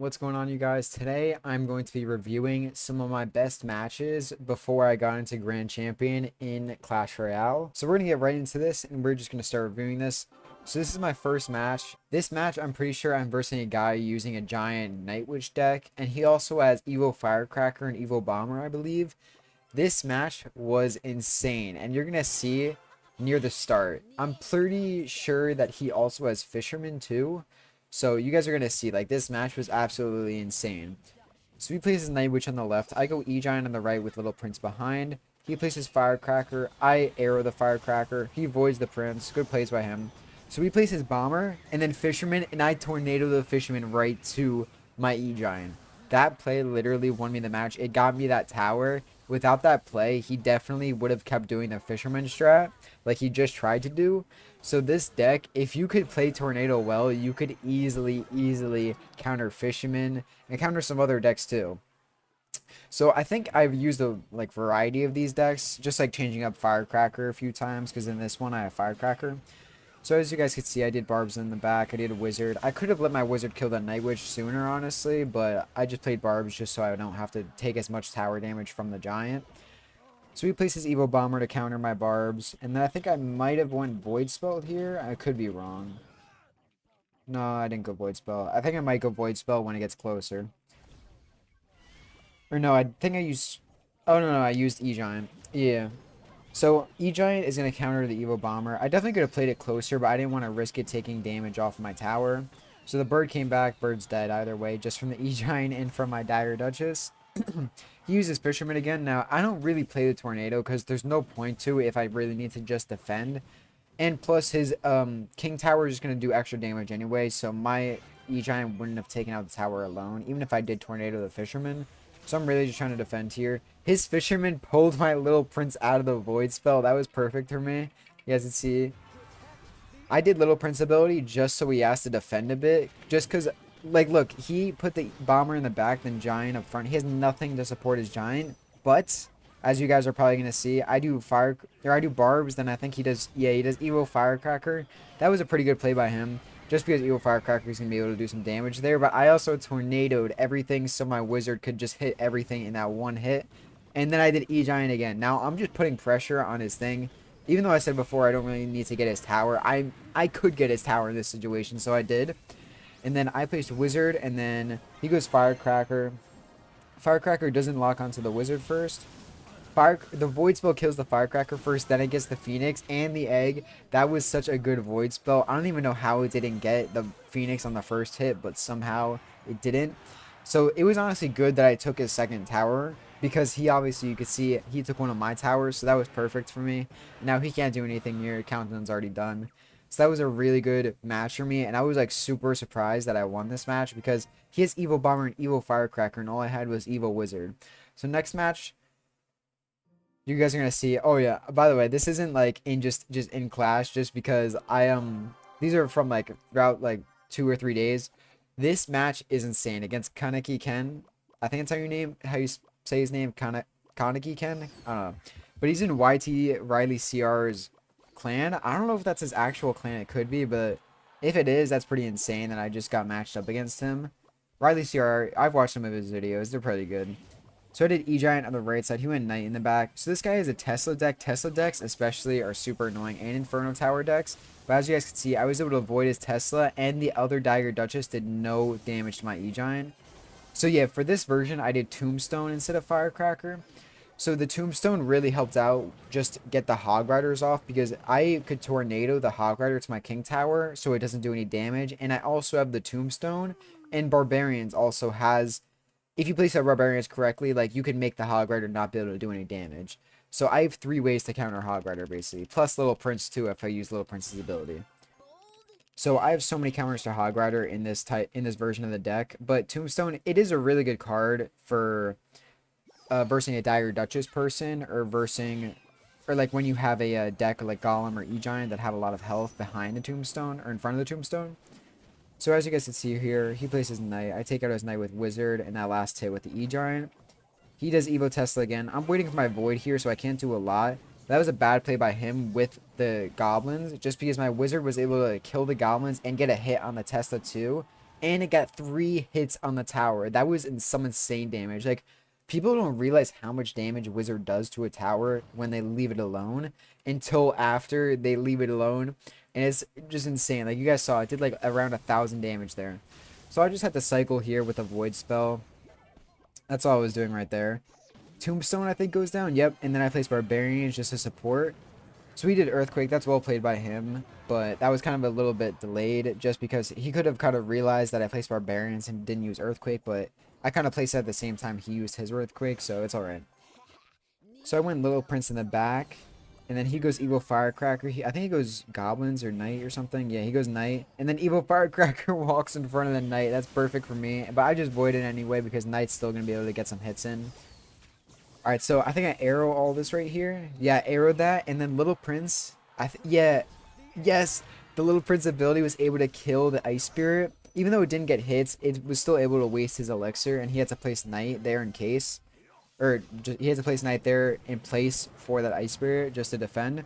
What's going on, you guys? Today I'm going to be reviewing some of my best matches before I got into Grand Champion in Clash Royale. So we're going to get right into this and we're just going to start reviewing this. So this is my first match. This match, I'm pretty sure I'm versing a guy using a giant Night Witch deck, and he also has Evo Firecracker and Evo Bomber, I believe. This match was insane, and you're going to see near the start. I'm pretty sure that he also has Fisherman too. So you guys are going to see, like, this match was absolutely insane. So he places Night Witch on the left. I go E-Giant on the right with Little Prince behind. He places Firecracker. I arrow the Firecracker. He voids the Prince. Good plays by him. So he places Bomber and then Fisherman, and I tornado the Fisherman right to my E-Giant. That play literally won me the match. It got me that tower. Without that play, he definitely would have kept doing the Fisherman strat like he just tried to do. So this deck, if you could play Tornado well, you could easily counter Fisherman and counter some other decks too. So I think I've used a variety of these decks, just like changing up Firecracker a few times, because in this one I have Firecracker. So as you guys can see, I did Barbs in the back, I did a Wizard. I could have let my Wizard kill the Night Witch sooner, honestly, but I just played Barbs just so I don't have to take as much tower damage from the Giant. So he places Evo Bomber to counter my Barbs, and then I think I might have went Void Spell here. I could be wrong. No, I didn't go Void Spell. I think I might go Void Spell when it gets closer. Or no, I think I used... Oh, no, I used E-Giant. Yeah. So E-Giant is going to counter the Evo Bomber. I definitely could have played it closer, but I didn't want to risk it taking damage off of my tower. So the bird came back. Bird's dead either way, just from the E-Giant and from my Dagger Duchess. He uses Fisherman again. Now, I don't really play the Tornado because there's no point to it if I really need to just defend. And plus, his King Tower is just going to do extra damage anyway, so my E-Giant wouldn't have taken out the tower alone, even if I did Tornado the Fisherman. So I'm really just trying to defend here. His Fisherman pulled my Little Prince out of the Void Spell. That was perfect for me. You guys can see. I did Little Prince ability just so he has to defend a bit. Just because, like, look, he put the Bomber in the back, then Giant up front. He has nothing to support his Giant. But, as you guys are probably going to see, I do Barbs, then I think he does, yeah, he does Evo Firecracker. That was a pretty good play by him. Just because Evo Firecracker is going to be able to do some damage there. But I also tornadoed everything so my Wizard could just hit everything in that one hit. And then I did E-Giant again. Now I'm just putting pressure on his thing. Even though I said before I don't really need to get his tower. I could get his tower in this situation, so I did. And then I placed Wizard, and then he goes Firecracker. Firecracker doesn't lock onto the Wizard first. The Void Spell kills the Firecracker first, then it gets the Phoenix and the Egg. That was such a good Void Spell. I don't even know how it didn't get the Phoenix on the first hit, but somehow it didn't. So it was honestly good that I took his second tower, because he obviously, you could see, he took one of my towers, so that was perfect for me. Now he can't do anything here. Countdown's already done. So that was a really good match for me, and I was like super surprised that I won this match, because he has Evo Bomber and Evo Firecracker, and all I had was Evo Wizard. So next match, you guys are gonna see. Oh yeah, by the way, this isn't like in just in Clash, just because these are from like throughout like 2 or 3 days. This match is insane against Kaneki Ken. I think that's how you say his name, Kaneki Ken. I don't know, but he's in YT Riley CR's clan. I don't know if that's his actual clan. It could be, but if it is, that's pretty insane that I just got matched up against him. Riley CR, I've watched some of his videos. They're pretty good. So I did E-Giant on the right side. He went Knight in the back. So this guy is a Tesla deck. Tesla decks especially are super annoying, and Inferno Tower decks. But as you guys can see, I was able to avoid his Tesla, and the other Dagger Duchess did no damage to my E-Giant. So yeah, for this version, I did Tombstone instead of Firecracker. So the Tombstone really helped out just get the Hog Riders off, because I could Tornado the Hog Rider to my King Tower so it doesn't do any damage. And I also have the Tombstone, and Barbarians also has... If you place our Barbarians correctly, like, you can make the Hog Rider not be able to do any damage. So I have 3 ways to counter Hog Rider, basically. Plus Little Prince, too, if I use Little Prince's ability. So I have so many counters to Hog Rider in this version of the deck. But Tombstone, it is a really good card for versing a Dagger Duchess person, or like when you have a deck like Golem or E-Giant that have a lot of health behind the Tombstone, or in front of the Tombstone. So as you guys can see here, he places Knight. I take out his Knight with Wizard, and that last hit with the E-Giant. He does Evo Tesla again. I'm waiting for my Void here, so I can't do a lot. That was a bad play by him with the Goblins, just because my Wizard was able to kill the Goblins and get a hit on the Tesla too. and it got 3 hits on the tower. That was some insane damage. Like, people don't realize how much damage Wizard does to a tower when they leave it alone until after they leave it alone. And it's just insane. Like, you guys saw, it did like around 1,000 damage there. So I just had to cycle here with a void spell. That's all I was doing right there. Tombstone, I think, goes down. Yep. And then I placed Barbarians just to support. So he did Earthquake. That's well played by him. But that was kind of a little bit delayed just because he could have kind of realized that I placed Barbarians and didn't use Earthquake. But I kind of placed it at the same time he used his Earthquake. So it's alright. So I went Little Prince in the back. And then he goes Evo Firecracker. I think he goes Goblins or Knight or something. Yeah, he goes Knight. And then Evo Firecracker walks in front of the Knight. That's perfect for me. But I just voided anyway because Knight's still going to be able to get some hits in. Alright, so I think I arrow all this right here. Yeah, I arrowed that. And then Little Prince. Yeah. Yes. The Little Prince ability was able to kill the Ice Spirit. Even though it didn't get hits, it was still able to waste his elixir. And he had to place Knight there in case. Or he had to place Knight there in place for that Ice Spirit just to defend.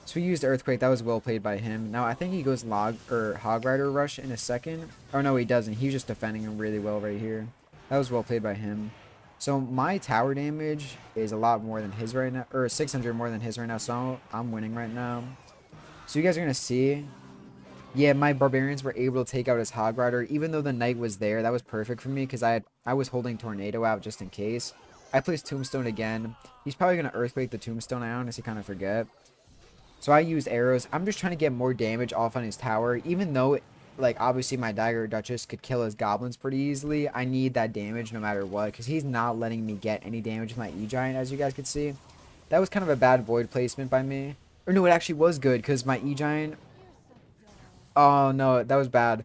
So he used Earthquake. That was well played by him. Now I think he goes Hog Rider Rush in a second. Oh no, he doesn't. He's just defending him really well right here. That was well played by him. So my tower damage is a lot more than his right now, or 600 more than his right now. So I'm winning right now. So you guys are gonna see. Yeah, my Barbarians were able to take out his Hog Rider, even though the Knight was there. That was perfect for me because I was holding Tornado out just in case. I placed Tombstone again. He's probably going to Earthquake the Tombstone. I honestly kind of forget. So I used arrows. I'm just trying to get more damage off on his tower. Even though, like, obviously my Dagger Duchess could kill his Goblins pretty easily. I need that damage no matter what. Because he's not letting me get any damage with my E-Giant, as you guys could see. That was kind of a bad Void placement by me. Or no, it actually was good. Because my E-Giant... Oh, no, that was bad.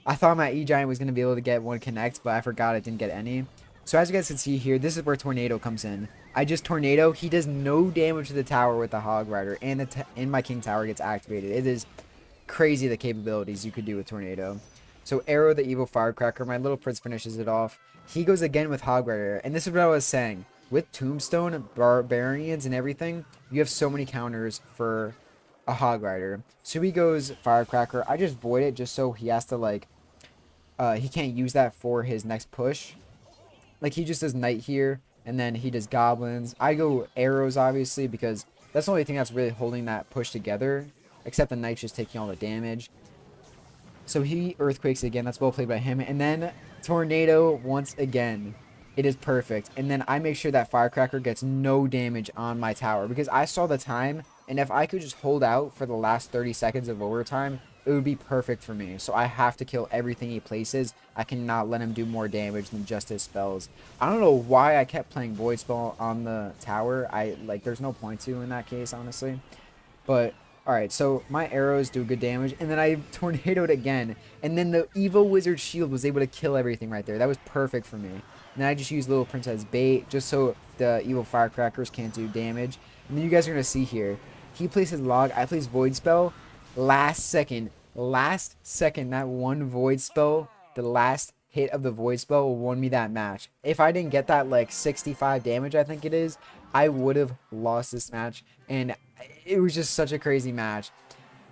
I thought my E-Giant was going to be able to get one connect. But I forgot it didn't get any. So as you guys can see here, this is where Tornado comes in. I just Tornado. He does no damage to the tower with the Hog Rider, and my King Tower gets activated. It is crazy the capabilities you could do with Tornado. So Arrow the Evo Firecracker. My Little Prince finishes it off. He goes again with Hog Rider, and this is what I was saying. With Tombstone, Barbarians, and everything, you have so many counters for a Hog Rider. So he goes Firecracker. I just void it just so he has to like, he can't use that for his next push. Like, he just does Knight here, and then he does Goblins. I go Arrows, obviously, because that's the only thing that's really holding that push together, except the Knight's just taking all the damage. So he Earthquakes again. That's well played by him. And then Tornado once again. It is perfect. And then I make sure that Firecracker gets no damage on my tower, because I saw the time, and if I could just hold out for the last 30 seconds of overtime, it would be perfect for me. So I have to kill everything he places. I cannot let him do more damage than just his spells. I don't know why I kept playing Void Spell on the tower. There's no point to in that case, honestly. But, alright, so my arrows do good damage. And then I Tornadoed again. And then the Evo Wizard Shield was able to kill everything right there. That was perfect for me. And then I just used Little Prince as bait, just so the Evo Firecrackers can't do damage. And then you guys are going to see here. He places Log, I place Void Spell. Last second, that one Void Spell, the last hit of the Void Spell won me that match. If I didn't get that, like, 65 damage, I think it is, I would have lost this match. And it was just such a crazy match.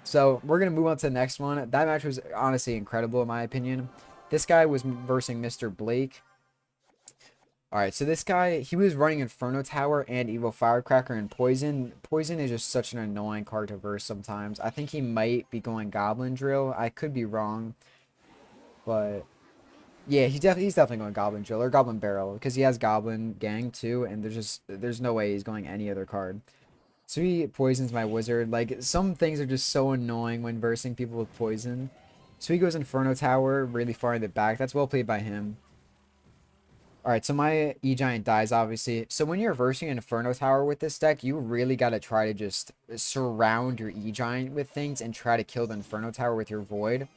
So, we're going to move on to the next one. That match was honestly incredible, in my opinion. This guy was versing Mr. Blake. Alright, so this guy, he was running Inferno Tower and Evo Firecracker and Poison. Poison is just such an annoying card to verse sometimes. I think he might be going Goblin Drill. I could be wrong. But, yeah, he's definitely going Goblin Drill or Goblin Barrel, because he has Goblin Gang too, and there's no way he's going any other card. So he poisons my wizard. Like, some things are just so annoying when versing people with poison. So he goes Inferno Tower really far in the back. That's well played by him. Alright, so my E-Giant dies, obviously. So when you're versing an Inferno Tower with this deck, you really got to try to just surround your E-Giant with things and try to kill the Inferno Tower with your Void.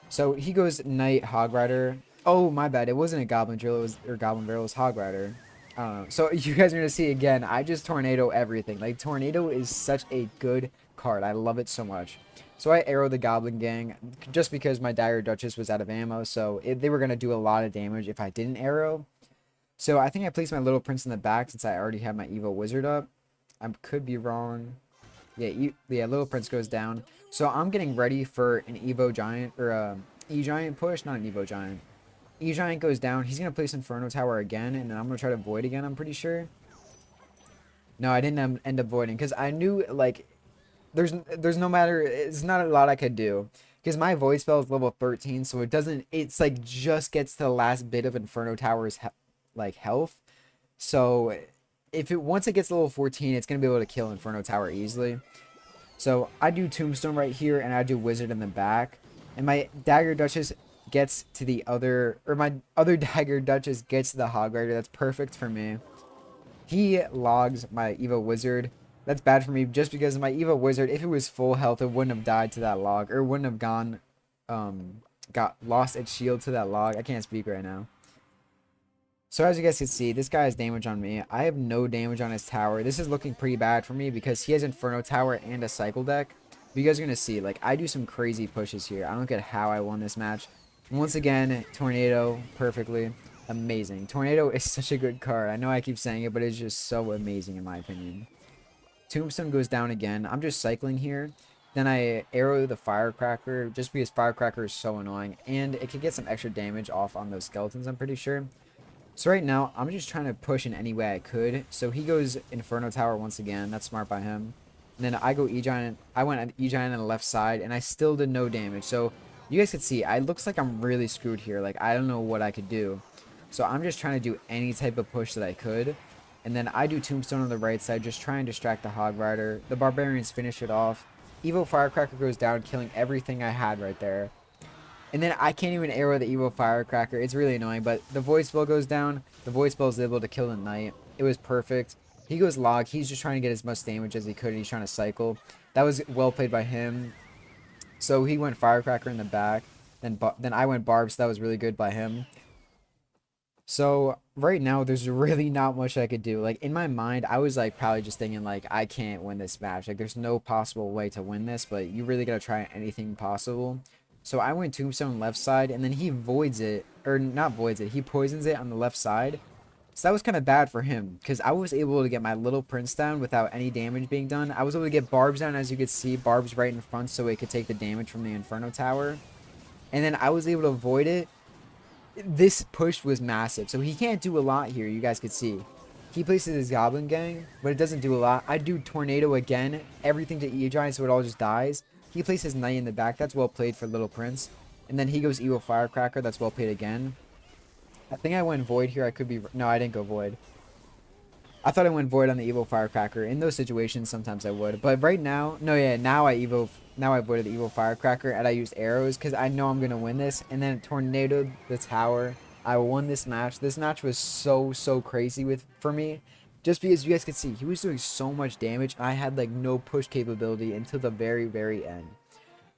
So he goes Knight, Hog Rider. Oh, my bad. It wasn't a Goblin Drill, or Goblin Barrel, it was Hog Rider. I don't know. So you guys are going to see again, I just Tornado everything. Like, Tornado is such a good card. I love it so much. So I arrow the Goblin Gang just because my Dagger Duchess was out of ammo. So they were going to do a lot of damage if I didn't arrow. So I think I placed my Little Prince in the back since I already have my Evo Wizard up. I could be wrong. Yeah, Little Prince goes down. So I'm getting ready for an Evo Giant, or E-Giant push, not an Evo Giant. E-Giant goes down. He's going to place Inferno Tower again, and then I'm going to try to void again, I'm pretty sure. No, I didn't end up voiding, because I knew, like, there's no matter, it's not a lot I could do. Because my void spell is level 13, so it doesn't, it's like just gets to the last bit of Inferno Tower's, like, health. So, if it, once it gets to level 14, it's going to be able to kill Inferno Tower easily. So, I do Tombstone right here, and I do Wizard in the back. And my Dagger Duchess gets to the other, or my other Dagger Duchess gets to the Hog Rider. That's perfect for me. He logs my Evo Wizard. That's bad for me just because my Evo Wizard, if it was full health, it wouldn't have died to that log, or wouldn't have got lost its shield to that log. I can't speak right now. So as you guys can see, this guy has damage on me. I have no damage on his tower. This is looking pretty bad for me because he has Inferno Tower and a Cycle deck. But you guys are going to see, like, I do some crazy pushes here. I don't get how I won this match. And once again, Tornado, perfectly. Amazing. Tornado is such a good card. I know I keep saying it, but it's just so amazing in my opinion. Tombstone goes down again. I'm just cycling here. Then I arrow the Firecracker just because Firecracker is so annoying. And it can get some extra damage off on those skeletons, I'm pretty sure. So right now, I'm just trying to push in any way I could. So he goes Inferno Tower once again. That's smart by him. And then I go E-Giant. I went E-Giant on the left side, and I still did no damage. So you guys can see, it looks like I'm really screwed here. Like, I don't know what I could do. So I'm just trying to do any type of push that I could. And then I do Tombstone on the right side, just try and distract the Hog Rider. The Barbarians finish it off. Evo Firecracker goes down, killing everything I had right there. And then I can't even arrow the Evo Firecracker. It's really annoying, but the Void Spell goes down. The Void Spell is able to kill the Knight. It was perfect. He goes log. He's just trying to get as much damage as he could. He's trying to cycle. That was well played by him. So he went Firecracker in the back. Then I went Barb, so that was really good by him. So right now, there's really not much I could do. Like, in my mind, I was like probably just thinking like, I can't win this match. Like, there's no possible way to win this, but you really gotta try anything possible. So I went Tombstone left side, and then he voids it, or not voids it, he poisons it on the left side. So that was kind of bad for him, because I was able to get my little prince down without any damage being done. I was able to get Barbs down, as you could see, Barbs right in front so it could take the damage from the Inferno Tower. And then I was able to avoid it. This push was massive, so he can't do a lot here, you guys could see. He places his Goblin Gang, but it doesn't do a lot. I do Tornado again, everything to E-Giant so it all just dies. He places Knight in the back, that's well played for Little Prince. And then he goes Evo Firecracker, that's well played again. I think I went Void here, I could be... No, I didn't go Void. I thought I went Void on the Evo Firecracker. In those situations, sometimes I would. But right now... No, yeah, now I voided the Evo Firecracker, and I used arrows, because I know I'm going to win this. And then Tornado the tower. I won this match. This match was so crazy for me. Just because you guys could see, he was doing so much damage. I had, like, no push capability until the very end.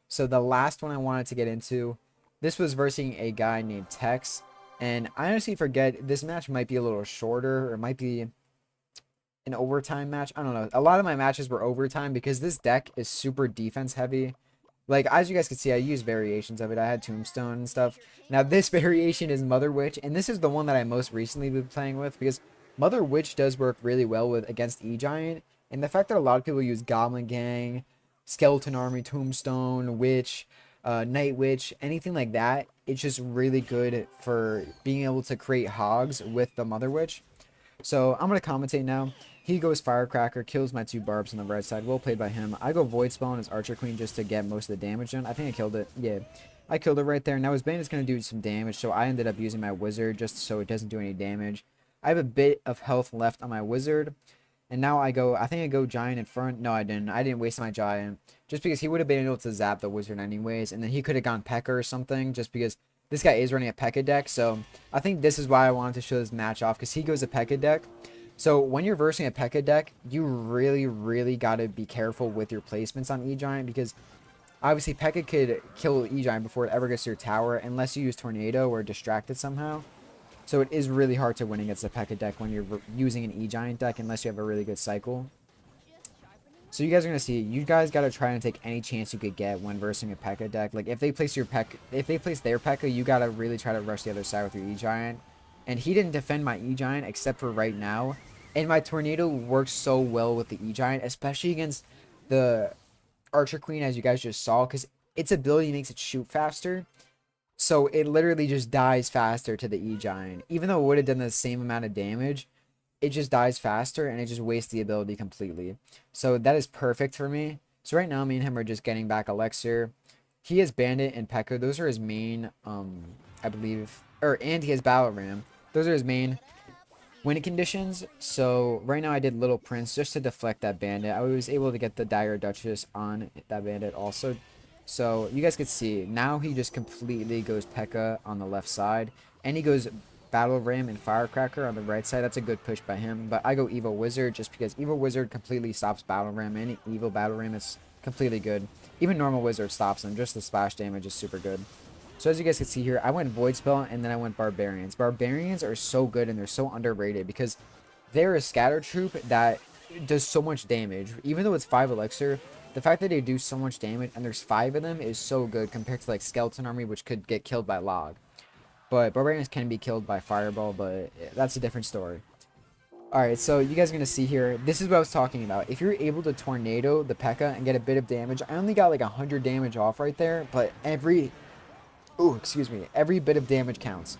So the last one I wanted to get into, this was versus a guy named Tex. And I honestly forget, this match might be a little shorter, or it might be an overtime match. I don't know. A lot of my matches were overtime because this deck is super defense heavy. Like, as you guys can see, I use variations of it. I had Tombstone and stuff. Now, this variation is Mother Witch, and this is the one that I most recently been playing with because Mother Witch does work really well against E-Giant. And the fact that a lot of people use Goblin Gang, Skeleton Army, Tombstone, Witch, Night Witch, anything like that, it's just really good for being able to create hogs with the Mother Witch. So I'm going to commentate now. He goes Firecracker, kills my two Barbs on the right side. Well played by him. I go Void Spell on his Archer Queen just to get most of the damage done. I think I killed it. Yeah, I killed it right there. Now his Bane is going to do some damage, so I ended up using my Wizard just so it doesn't do any damage. I have a bit of health left on my Wizard. And now I think I go Giant in front. No, I didn't. I didn't waste my Giant. Just because he would have been able to zap the Wizard anyways. And then he could have gone PEKKA or something. Just because this guy is running a PEKKA deck. So I think this is why I wanted to show this match off. Because he goes a PEKKA deck. So when you're versing a PEKKA deck, you really got to be careful with your placements on E-Giant. Because obviously PEKKA could kill E-Giant before it ever gets to your tower. Unless you use Tornado or distract it somehow. So it is really hard to win against a PEKKA deck when you're using an E-Giant deck unless you have a really good cycle. So you guys are going to see, you guys got to try and take any chance you could get when versing a PEKKA deck. Like if they place their PEKKA, you got to really try to rush the other side with your E-Giant. And he didn't defend my E-Giant except for right now. And my Tornado works so well with the E-Giant, especially against the Archer Queen as you guys just saw. Because its ability makes it shoot faster. So it literally just dies faster to the E-Giant. Even though it would have done the same amount of damage, it just dies faster and it just wastes the ability completely. So that is perfect for me. So right now me and him are just getting back Elixir. He has Bandit and P.E.K.K.A. Those are his main, I believe, and he has Battle Ram. Those are his main winning conditions. So right now I did Little Prince just to deflect that Bandit. I was able to get the Dire Duchess on that Bandit also. So you guys could see now he just completely goes P.E.K.K.A. on the left side, and he goes Battle Ram and Firecracker on the right side. That's a good push by him, but I go Evo Wizard just because Evo Wizard completely stops Battle Ram. Any Evo Battle Ram is completely good. Even normal Wizard stops him. Just the splash damage is super good. So as you guys can see here, I went Void Spell and then I went Barbarians. Barbarians are so good and they're so underrated because they're a scatter troop that does so much damage. Even though it's 5 Elixir, the fact that they do so much damage and there's 5 of them is so good compared to like Skeleton Army, which could get killed by Log. But Barbarians can be killed by Fireball, but that's a different story. Alright, so you guys are going to see here, this is what I was talking about. If you're able to Tornado the P.E.K.K.A. and get a bit of damage, I only got like 100 damage off right there, but every bit of damage counts.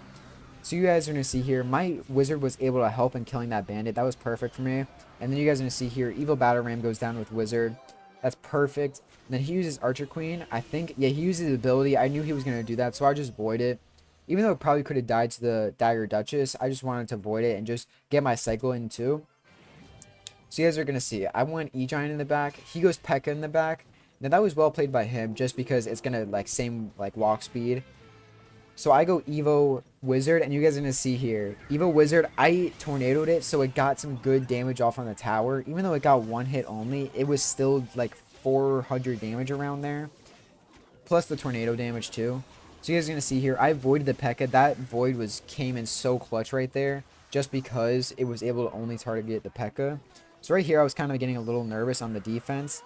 So you guys are going to see here, my Wizard was able to help in killing that Bandit. That was perfect for me. And then you guys are going to see here, Evo Battle Ram goes down with Wizard. That's perfect. And then he uses Archer Queen. I think, yeah, he uses his ability. I knew he was going to do that, so I just void it. Even though it probably could have died to the Dire Duchess, I just wanted to void it and just get my cycle in too. So you guys are going to see, I went E-Giant in the back. He goes P.E.K.K.A. in the back. Now that was well played by him just because it's going to like same like walk speed. So I go Evo Wizard, and you guys are going to see here. Evo Wizard, I tornadoed it, so it got some good damage off on the tower. Even though it got 1 hit only, it was still like 400 damage around there. Plus the tornado damage too. So you guys are going to see here, I voided the P.E.K.K.A. That void came in so clutch right there. Just because it was able to only target the P.E.K.K.A. So right here, I was kind of getting a little nervous on the defense.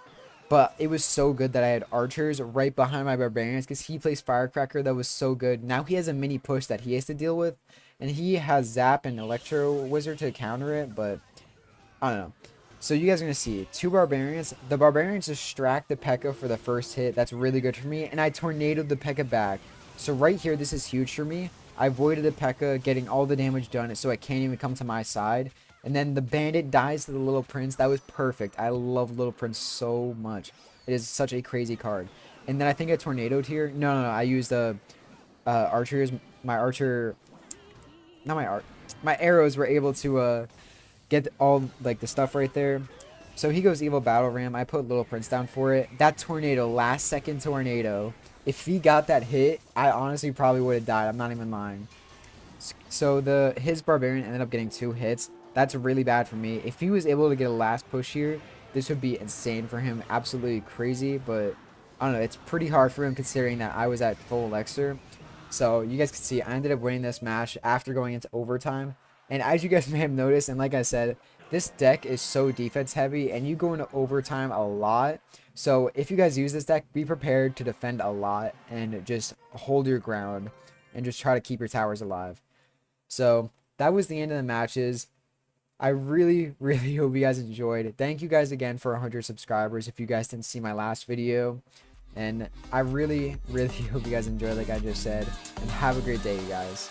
But it was so good that I had archers right behind my barbarians because he plays Firecracker. That was so good. Now he has a mini push that he has to deal with. And he has Zap and Electro Wizard to counter it. But I don't know. So you guys are going to see 2 barbarians. The barbarians distract the P.E.K.K.A. for the first hit. That's really good for me. And I tornadoed the P.E.K.K.A. back. So right here, this is huge for me. I avoided the P.E.K.K.A. getting all the damage done so it can't even come to my side. And then the bandit dies to the Little Prince. That was perfect. I love Little Prince so much. It is such a crazy card. And then I think I tornadoed here. No. I used archers. My archer... Not my art. My arrows were able to get all like the stuff right there. So he goes Evo Battle Ram. I put Little Prince down for it. That tornado, last second tornado. If he got that hit, I honestly probably would have died. I'm not even lying. So his Barbarian ended up getting 2 hits. That's really bad for me. If he was able to get a last push here, this would be insane for him. Absolutely crazy, but I don't know. It's pretty hard for him considering that I was at full Elixir. So you guys can see I ended up winning this match after going into overtime. And as you guys may have noticed, and like I said, this deck is so defense heavy and you go into overtime a lot. So if you guys use this deck, be prepared to defend a lot and just hold your ground and just try to keep your towers alive. So that was the end of the matches. I really hope you guys enjoyed. Thank you guys again for 100 subscribers if you guys didn't see my last video. And I really hope you guys enjoyed like I just said. And have a great day, you guys.